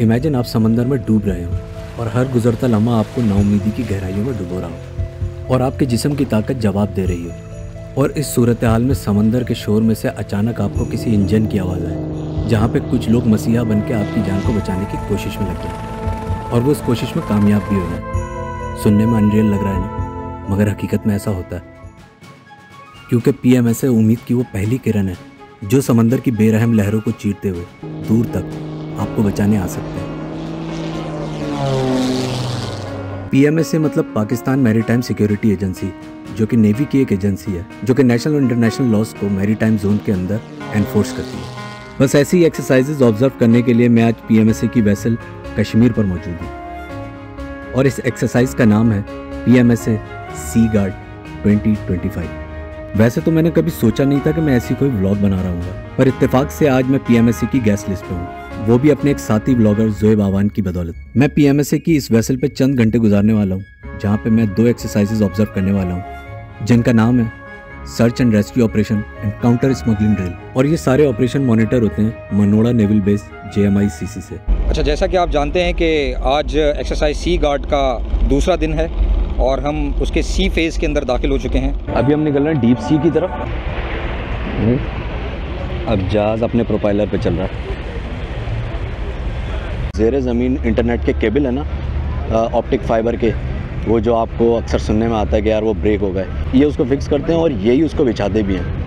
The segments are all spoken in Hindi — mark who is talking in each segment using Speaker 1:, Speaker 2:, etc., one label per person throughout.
Speaker 1: इमेजिन आप समंदर में डूब रहे हो और हर गुजरता लम्हा आपको नाउम्मीदी की गहराइयों में डुबो रहा हो और आपके जिस्म की ताकत जवाब दे रही हो। और इस सूरत हाल में समंदर के शोर में से अचानक आपको किसी इंजन की आवाज़ आए, जहाँ पे कुछ लोग मसीहा बन के आपकी जान को बचाने की कोशिश में लग जाए और वो इस कोशिश में कामयाब भी हो जाए। सुनने में अनरियल लग रहा है ना, मगर हकीकत में ऐसा होता है, क्योंकि PMSA उम्मीद की वो पहली किरण है जो समंदर की बेरहम लहरों को चीरते हुए दूर तक आपको बचाने आ सकते हैं। PMSA मतलब पाकिस्तान मैरीटाइम सिक्योरिटी एजेंसी, जो कि नेवी की एक एजेंसी है जो कि नेशनल और इंटरनेशनल लॉज को मैरीटाइम जोन के अंदर एनफोर्स करती है। बस ऐसी ही एक्सरसाइजेज ऑब्जर्व करने के लिए मैं आज PMSA की वेसल कश्मीर पर मौजूद हूँ और इस एक्सरसाइज का नाम है PMSA सी गार्ड 2025। वैसे तो मैंने कभी सोचा नहीं था कि मैं ऐसी कोई व्लॉग बना रहा हूँ, पर इत्तेफाक से आज मैं PMSA की गेस्ट लिस्ट पे हूँ, वो भी अपने एक साथी ब्लॉगर जोएब आवान की बदौलत। मैं PMSA की इस वेसल पे चंद घंटे गुजारने वाला हूँ, जहाँ पे मैं 2 एक्सरसाइजेज ऑब्जर्व करने वाला हूँ, जिनका नाम है search and rescue operation and counter smuggling drill. और ये सारे ऑपरेशन मॉनिटर होते हैं मनोड़ा नेवल बेस JMICC से।
Speaker 2: अच्छा, जैसा कि आप जानते हैं कि आज एक्सरसाइज सी गार्ड का दूसरा दिन है और हम उसके सी फेज़ के अंदर दाखिल हो चुके हैं।
Speaker 3: अभी हम निकल रहे हैं डीप सी की तरफ। अब जहाज़ अपने प्रोपाइलर पे चल रहा है। ज़ेरे ज़मीन इंटरनेट के केबल है ना, ऑप्टिक फाइबर के, वो जो आपको अक्सर सुनने में आता है कि यार वो ब्रेक हो गए, ये उसको फिक्स करते हैं और यही उसको बिछाते भी हैं।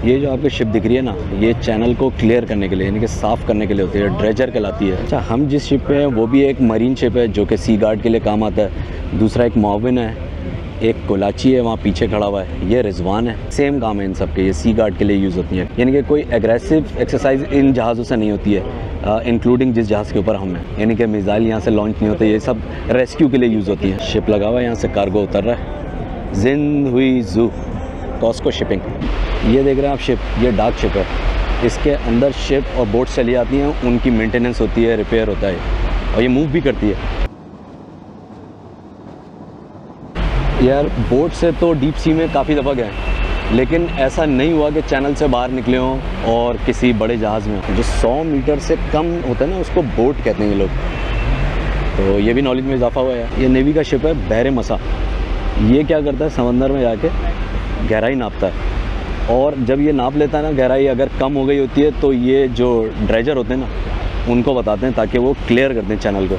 Speaker 3: ये जो आपकी शिप दिख रही है ना, ये चैनल को क्लियर करने के लिए, यानी कि साफ़ करने के लिए होती है, ड्रेजर कहलाती है। अच्छा, हम जिस शिप पे हैं वो भी एक मरीन शिप है जो कि सी गार्ड के लिए काम आता है। दूसरा एक मुआविन है, एक कोलाची है वहाँ पीछे खड़ा हुआ है, ये रिजवान है। सेम काम है इन सब के, ये सी गार्ड के लिए यूज़ होती है। यानी कि कोई एग्रेसिव एक्सरसाइज इन जहाज़ों से नहीं होती है, इंक्लूडिंग जिस जहाज़ के ऊपर हम हैं। यानी कि मिसाइल यहाँ से लॉन्च नहीं होते, ये सब रेस्क्यू के लिए यूज़ होती है। शिप लगा हुआ है, यहाँ से कार्गो उतर रहा है। जिन हुई जू कॉस्को शिपिंग, ये देख रहे हैं आप शिप, ये डार्क शिप है। इसके अंदर शिप और बोट चली आती हैं, उनकी मेंटेनेंस होती है, रिपेयर होता है और ये मूव भी करती है। यार बोट से तो डीप सी में काफ़ी दफ़ा गए, लेकिन ऐसा नहीं हुआ कि चैनल से बाहर निकले हों और किसी बड़े जहाज़ में। जो 100 मीटर से कम होता है ना, उसको बोट कहते हैं ये लोग। तो ये भी नॉलेज में इजाफा हुआ है। ये नेवी का शिप है बहरे मसा। ये क्या करता है, समंदर में जाके गहराई नापता है और जब ये नाप लेता है ना, गहराई अगर कम हो गई होती है तो ये जो ड्रेजर होते हैं ना, उनको बताते हैं ताकि वो क्लियर कर दें चैनल को।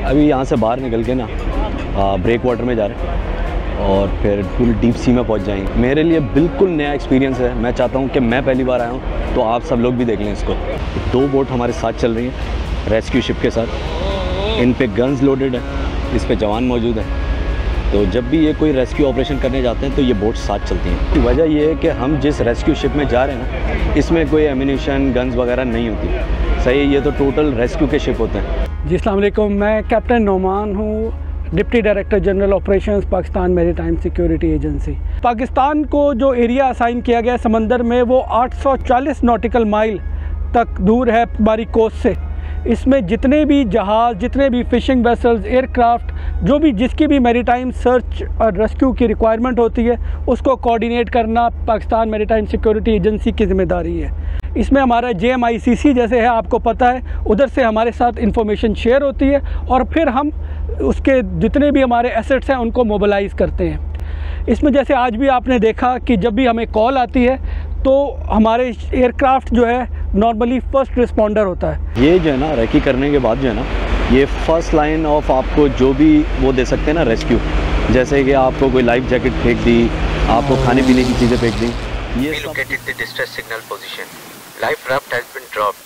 Speaker 3: अभी यहाँ से बाहर निकल के ना ब्रेक वाटर में जा रहे हैं और फिर पूरी डीप सी में पहुँच जाएंगे। मेरे लिए बिल्कुल नया एक्सपीरियंस है। मैं चाहता हूँ कि मैं पहली बार आया हूँ तो आप सब लोग भी देख लें इसको। 2 बोट हमारे साथ चल रही हैं रेस्क्यू शिप के साथ। इन पे गन्स लोडेड है, इस पे जवान मौजूद हैं। तो जब भी ये कोई रेस्क्यू ऑपरेशन करने जाते हैं तो ये बोट साथ चलती हैं। वजह ये है कि हम जिस रेस्क्यू शिप में जा रहे हैं ना, इसमें कोई एम्यूनिशन गन्स वगैरह नहीं होती। सही है, ये तो टोटल रेस्क्यू के शिप होते हैं।
Speaker 4: जी अस्सलाम वालेकुम, मैं कैप्टन नोमान हूँ, deputy director general operations Pakistan maritime security agency. Pakistan को जो एरिया असाइन किया गया समंदर में वो 840 नॉटिकल माइल तक दूर है हमारी कोस्ट से। इसमें जितने भी जहाज़, जितने भी फ़िशिंग वेसल्स, एयरक्राफ्ट, जो भी जिसकी भी मैरीटाइम सर्च और रेस्क्यू की रिक्वायरमेंट होती है, उसको कोऑर्डिनेट करना पाकिस्तान मैरीटाइम सिक्योरिटी एजेंसी की ज़िम्मेदारी है। इसमें हमारा JMICC जैसे है, आपको पता है, उधर से हमारे साथ इंफॉर्मेशन शेयर होती है और फिर हम उसके जितने भी हमारे एसेट्स हैं उनको मोबिलाइज़ करते हैं। इसमें जैसे आज भी आपने देखा कि जब भी हमें कॉल आती है तो हमारे एयरक्राफ्ट जो है नॉर्मली फर्स्ट रिस्पॉन्डर होता है।
Speaker 3: ये जो है ना, रेकी करने के बाद जो है ना, ये फर्स्ट लाइन ऑफ आपको जो भी वो दे सकते हैं ना रेस्क्यू, जैसे कि आपको कोई लाइफ जैकेट फेंक दी, आपको खाने पीने की चीज़ें फेंक दी। ये
Speaker 5: located the distress signal position. Life raft has been dropped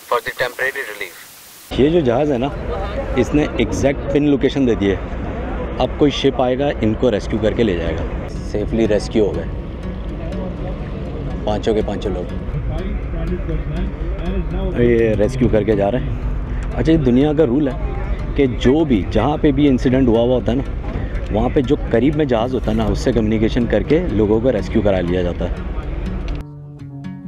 Speaker 5: for the temporary relief.
Speaker 3: ये जो जहाज़ है ना, इसने एग्जैक्ट पिन लोकेशन दे दी है। अब कोई शिप आएगा, इनको रेस्क्यू करके ले जाएगा। सेफली रेस्क्यू हो गए पाँचों के पाँचों लोग। ये रेस्क्यू करके जा रहे हैं। अच्छा, ये दुनिया का रूल है कि जो भी जहाँ पे भी इंसिडेंट हुआ होता है ना, वहाँ पे जो करीब में जहाज़ होता है ना, उससे कम्युनिकेशन करके लोगों को रेस्क्यू करा लिया जाता है।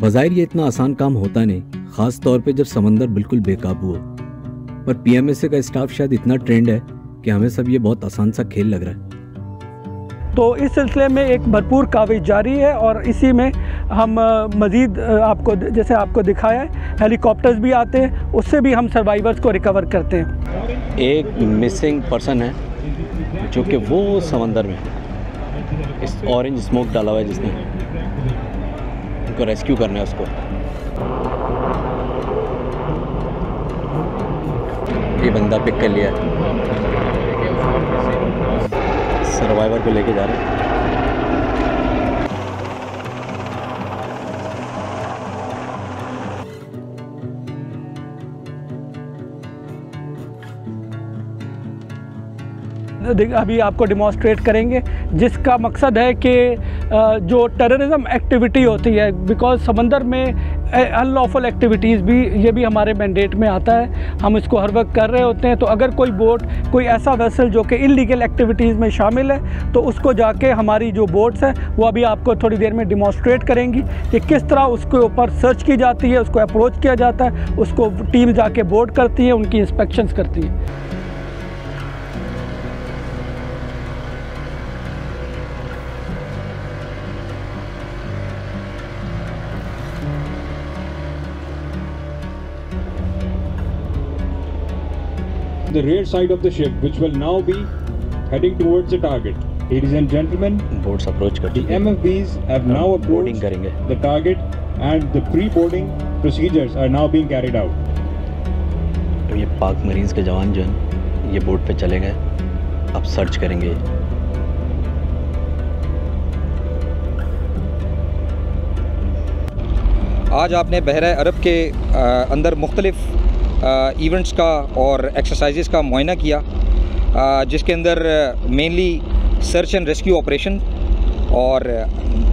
Speaker 1: बज़ाहिर ये इतना आसान काम होता नहीं, ख़ास तौर पे जब समंदर बिल्कुल बेकाबू हो। पर PMSA का स्टाफ शायद इतना ट्रेंड है कि हमें सब ये बहुत आसान सा खेल लग रहा है।
Speaker 4: तो इस सिलसिले में एक भरपूर काविश जारी है और इसी में हम मज़ीद आपको जैसे आपको दिखाया है हेलीकॉप्टर्स भी आते हैं, उससे भी हम सर्वाइवर्स को रिकवर करते हैं।
Speaker 3: एक मिसिंग पर्सन है जो कि वो समंदर में इस ऑरेंज स्मोक डाला हुआ है, जिसने उनको रेस्क्यू करना है उसको। ये बंदा पिक कर लिया, सर्वाइवर को लेके जा रहे हैं।
Speaker 4: अभी आपको डिमॉन्स्ट्रेट करेंगे, जिसका मकसद है कि जो टेररिज्म एक्टिविटी होती है, बिकॉज़ समंदर में अनलॉफुल एक्टिविटीज़ भी, ये भी हमारे मैंडेट में आता है, हम इसको हर वक्त कर रहे होते हैं। तो अगर कोई बोट, कोई ऐसा वेसल जो कि इलीगल एक्टिविटीज़ में शामिल है, तो उसको जाके हमारी जो बोट्स हैं वो अभी आपको थोड़ी देर में डिमॉन्स्ट्रेट करेंगी कि किस तरह उसके ऊपर सर्च की जाती है, उसको अप्रोच किया जाता है, उसको टीम जाके बोर्ड करती है, उनकी इंस्पेक्शंस करती है।
Speaker 6: The rear side of the ship, which will now be heading towards the target. Ladies and gentlemen,
Speaker 3: boats approach कर
Speaker 6: the MFVs have now
Speaker 3: boarding
Speaker 6: approached
Speaker 3: करेंगे।
Speaker 6: the target and the pre-boarding procedures are now being carried out.
Speaker 3: तो ये पाक मरीन्स के जवान जो हैं ये बोट पे चले गए, अब सर्च करेंगे।
Speaker 2: आज आपने बहरा अरब के अंदर मुख्तलिफ़ इवेंट्स का और एक्सरसाइजेस का मुआयना किया, जिसके अंदर mainly search and rescue operation और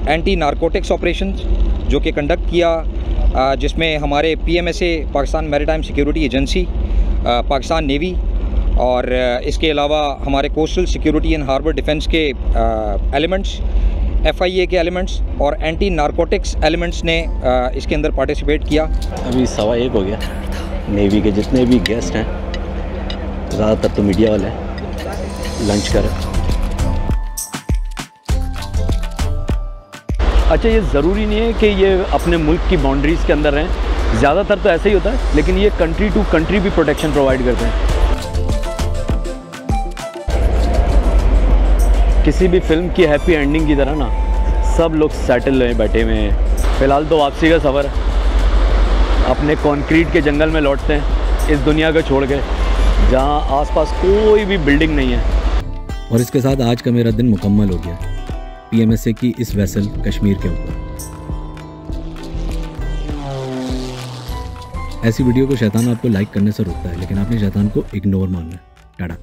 Speaker 2: एंटी नारकोटिक्स ऑपरेशन जो कि कंडक्ट किया, जिसमें हमारे PMSA Pakistan maritime security agency, Pakistan navy और इसके अलावा हमारे coastal security and harbour defence के एलिमेंट्स, FIA के एलिमेंट्स और एंटी नारकोटिक्स एलिमेंट्स ने इसके अंदर पार्टिसिपेट किया।
Speaker 3: अभी 1:15 हो गया। नेवी के जितने भी गेस्ट हैं, ज़्यादातर तो मीडिया वाले हैं, लंच करें। अच्छा, ये ज़रूरी नहीं है कि ये अपने मुल्क की बाउंड्रीज़ के अंदर रहें, ज़्यादातर तो ऐसा ही होता है, लेकिन ये कंट्री टू कंट्री भी प्रोटेक्शन प्रोवाइड करते हैं। किसी भी फिल्म की हैप्पी एंडिंग की तरह ना सब लोग सेटल हुए बैठे हुए हैं। फ़िलहाल तो वापसी का सफ़र, अपने कंक्रीट के जंगल में लौटते हैं, इस दुनिया को छोड़ के, जहाँ आसपास कोई भी बिल्डिंग नहीं है।
Speaker 1: और इसके साथ आज का मेरा दिन मुकम्मल हो गया PMSA की इस वेसल कश्मीर के ऊपर। ऐसी वीडियो को शैतान आपको लाइक करने से रोकता है, लेकिन आपने शैतान को इग्नोर मानना है। टाटा।